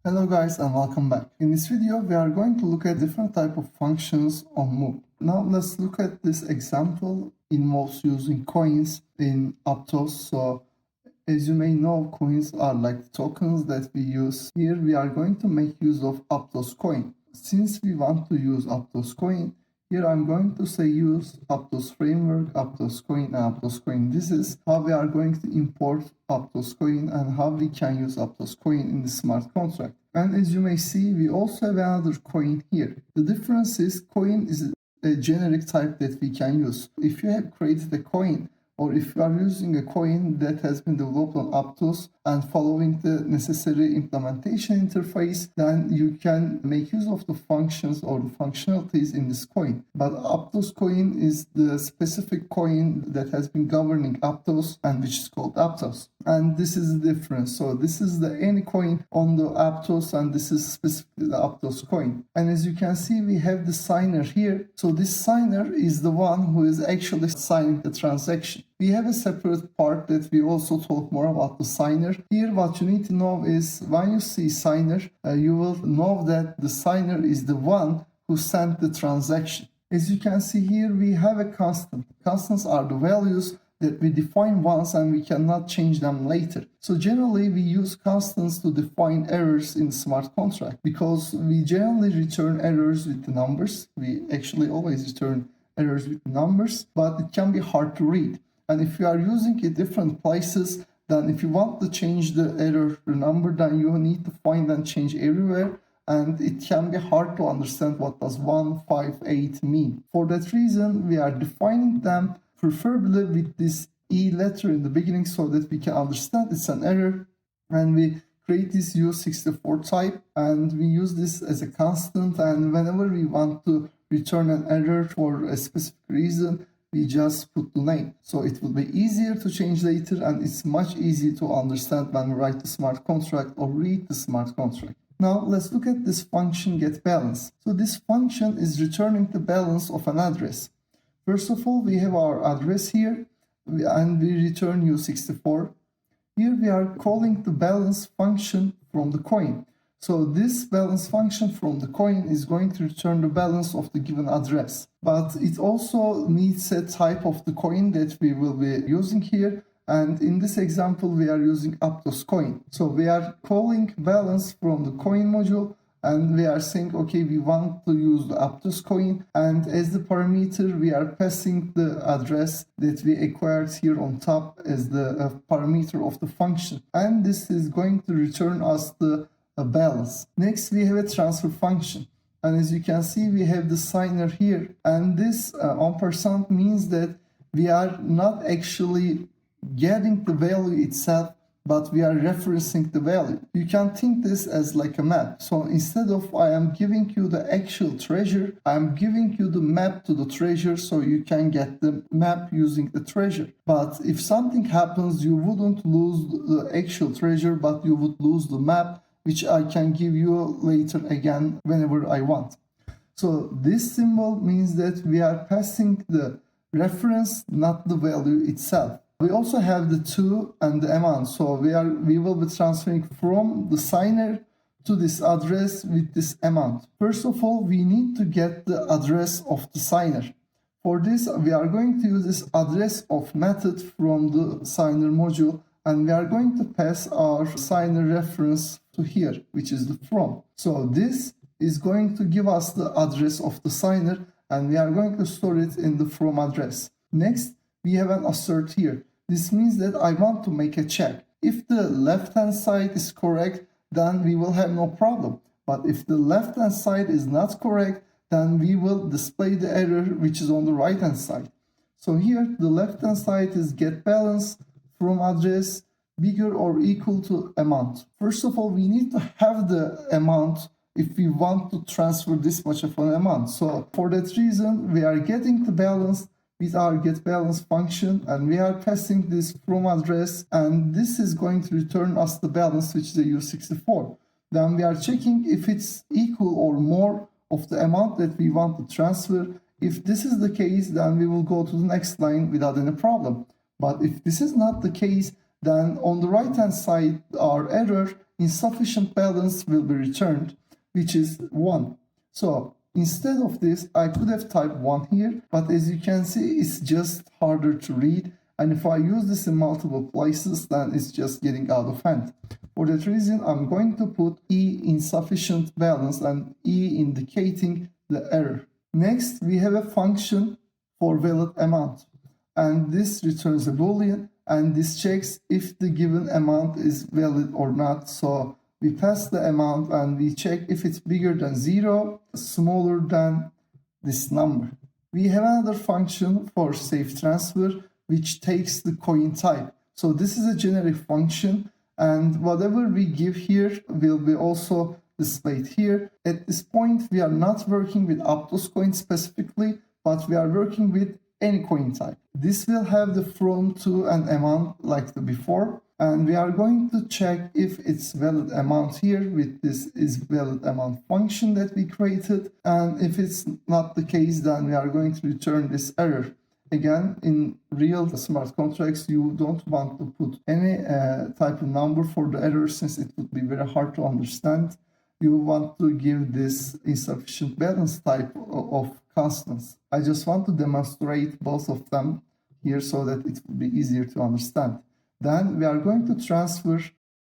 Hello guys and welcome back. In this video we are going to look at different type of functions on Moodle. Now let's look at this example involves using coins in Aptos. So as you may know, coins are like tokens that we use. Here we are going to make use of Aptos coin. Since we want to use Aptos coin, here I'm going to say use Aptos framework, Aptos coin and Aptos coin. This is how we are going to import Aptos coin and how we can use Aptos coin in the smart contract. And as you may see, we also have another coin here. The difference is coin is a generic type that we can use. If you have created a coin, or if you are using a coin that has been developed on Aptos and following the necessary implementation interface, then you can make use of the functions or the functionalities in this coin. But Aptos coin is the specific coin that has been governing Aptos and which is called Aptos. And this is the difference. So this is the any coin on the Aptos and this is specifically the Aptos coin. And as you can see, we have the signer here. So this signer is the one who is actually signing the transaction. We have a separate part that we also talk more about the signer. Here what you need to know is when you see signer, you will know that the signer is the one who sent the transaction. As you can see here, we have a constant. Constants are the values that we define once and we cannot change them later. So generally we use constants to define errors in smart contract because we generally return errors with the numbers. We actually always return errors with numbers, but it can be hard to read. And if you are using it different places, then if you want to change the error number, then you need to find and change everywhere. And it can be hard to understand what does 1, 5, 8 mean. For that reason, we are defining them preferably with this E letter in the beginning so that we can understand it's an error. And we create this U64 type and we use this as a constant. And whenever we want to return an error for a specific reason, we just put the name. So it will be easier to change later and it's much easier to understand when we write the smart contract or read the smart contract. Now let's look at this function getBalance. So this function is returning the balance of an address. First of all, we have our address here and we return U64. Here we are calling the balance function from the coin. So this balance function from the coin is going to return the balance of the given address. But it also needs a type of the coin that we will be using here. And in this example, we are using Aptos coin. So we are calling balance from the coin module and we are saying, okay, we want to use the Aptos coin. And as the parameter, we are passing the address that we acquired here on top as the parameter of the function. And this is going to return us the balance. Next, we have a transfer function. And as you can see, we have the signer here. And this ampersand means that we are not actually getting the value itself, but we are referencing the value. You can think this as like a map. So instead of I am giving you the actual treasure, I am giving you the map to the treasure so you can get the map using the treasure. But if something happens, you wouldn't lose the actual treasure, but you would lose the map, which I can give you later again whenever I want. So this symbol means that we are passing the reference, not the value itself. We also have the to and the amount. So we will be transferring from the signer to this address with this amount. First of all, we need to get the address of the signer. For this, we are going to use this address of method from the signer module, and we are going to pass our signer reference to here, which is the from. So this is going to give us the address of the signer, and we are going to store it in the from address. Next, we have an assert here. This means that I want to make a check. If the left-hand side is correct, then we will have no problem. But if the left-hand side is not correct, then we will display the error which is on the right-hand side. So here, the left-hand side is getBalance from address bigger or equal to amount. First of all, we need to have the amount if we want to transfer this much of an amount. So for that reason, we are getting the balance with our getBalance function and we are passing this from address and this is going to return us the balance which is a U64. Then we are checking if it's equal or more of the amount that we want to transfer. If this is the case, then we will go to the next line without any problem. But if this is not the case, then on the right hand side our error insufficient balance will be returned, which is 1. So instead of this I could have typed 1 here, but as you can see it's just harder to read, and if I use this in multiple places then it's just getting out of hand. For that reason I'm going to put E insufficient balance and E indicating the error. Next we have a function for valid amount, and this returns a boolean, and this checks if the given amount is valid or not. So we pass the amount and we check if it's bigger than 0, smaller than this number. We have another function for safe transfer which takes the coin type. So this is a generic function, and whatever we give here will be also displayed here. At this point we are not working with Aptos coin specifically, but we are working with any coin type. This will have the from, to, and amount like the before, and we are going to check if it's valid amount here with this is valid amount function that we created, and if it's not the case then we are going to return this error. Again, in real smart contracts you don't want to put any type of number for the error since it would be very hard to understand. You want to give this insufficient balance type of constants. I just want to demonstrate both of them here so that it will be easier to understand. Then we are going to transfer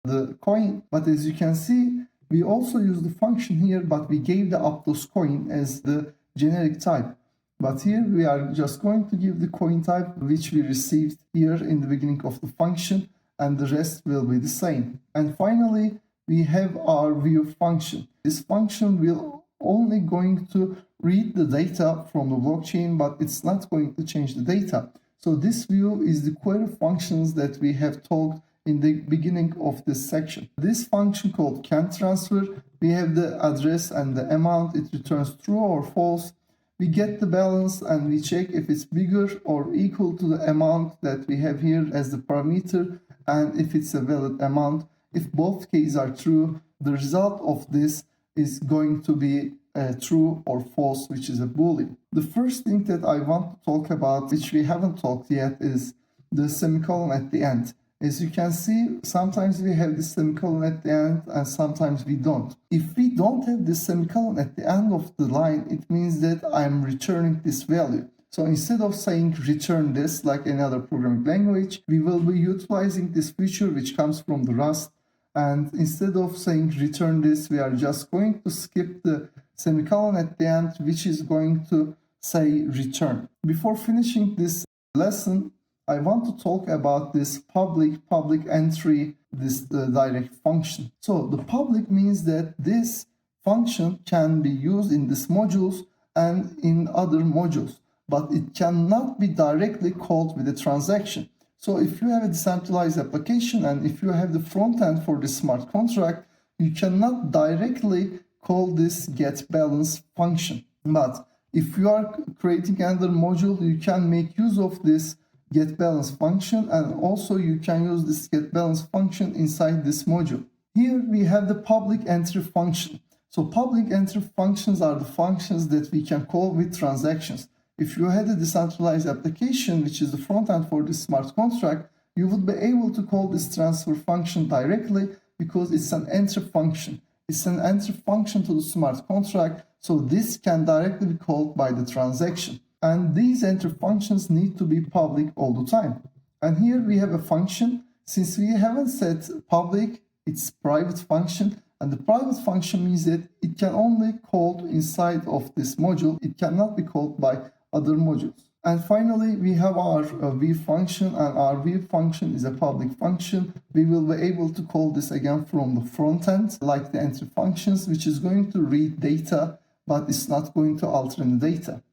the coin, but as you can see we also use the function here, but we gave the Aptos coin as the generic type. But here we are just going to give the coin type which we received here in the beginning of the function, and the rest will be the same. And finally we have our view function. This function will only going to read the data from the blockchain, but it's not going to change the data. So this view is the query functions that we have talked in the beginning of this section. This function called can transfer, we have the address and the amount, it returns true or false. We get the balance and we check if it's bigger or equal to the amount that we have here as the parameter, and if it's a valid amount. If both cases are true, the result of this is going to be true or false, which is a boolean. The first thing that I want to talk about, which we haven't talked yet, is the semicolon at the end. As you can see, sometimes we have the semicolon at the end and sometimes we don't. If we don't have this semicolon at the end of the line, it means that I'm returning this value. So instead of saying return this like another programming language, we will be utilizing this feature which comes from the Rust. And instead of saying return this, we are just going to skip the semicolon at the end, which is going to say return. Before finishing this lesson, I want to talk about this public entry, this direct function. So the public means that this function can be used in these modules and in other modules, but it cannot be directly called with a transaction. So if you have a decentralized application and if you have the front end for the smart contract, you cannot directly call this getBalance function. But if you are creating another module, you can make use of this getBalance function, and also you can use this getBalance function inside this module. Here we have the public entry function. So public entry functions are the functions that we can call with transactions. If you had a decentralized application, which is the front end for this smart contract, you would be able to call this transfer function directly because it's an entry function. It's an entry function to the smart contract, so this can directly be called by the transaction. And these entry functions need to be public all the time. And here we have a function. Since we haven't set public, it's private function. And the private function means that it can only called inside of this module. It cannot be called by other modules. And finally, we have our view function, and our view function is a public function. We will be able to call this again from the front end, like the entry functions, which is going to read data, but it's not going to alter the data.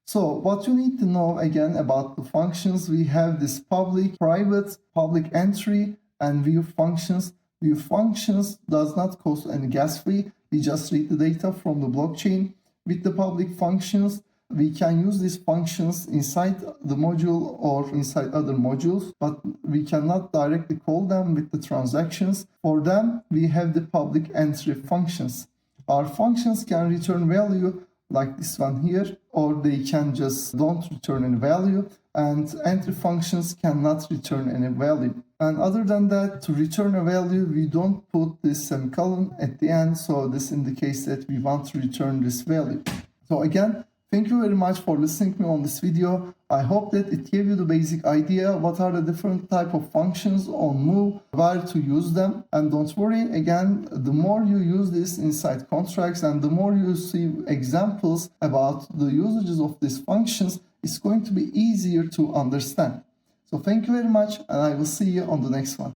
So what you need to know again about the functions, we have this public, private, public entry, and view functions. View functions does not cost any gas fee. We just read the data from the blockchain. With the public functions, we can use these functions inside the module or inside other modules, but we cannot directly call them with the transactions. For them, we have the public entry functions. Our functions can return value like this one here, or they can just don't return any value. and entry functions cannot return any value. And other than that, to return a value, we don't put this semicolon at the end, so this indicates that we want to return this value. So again, thank you very much for listening to me on this video. I hope that it gave you the basic idea what are the different type of functions on Move, where to use them. And don't worry, again, the more you use this inside contracts and the more you see examples about the usages of these functions, it's going to be easier to understand. So thank you very much, and I will see you on the next one.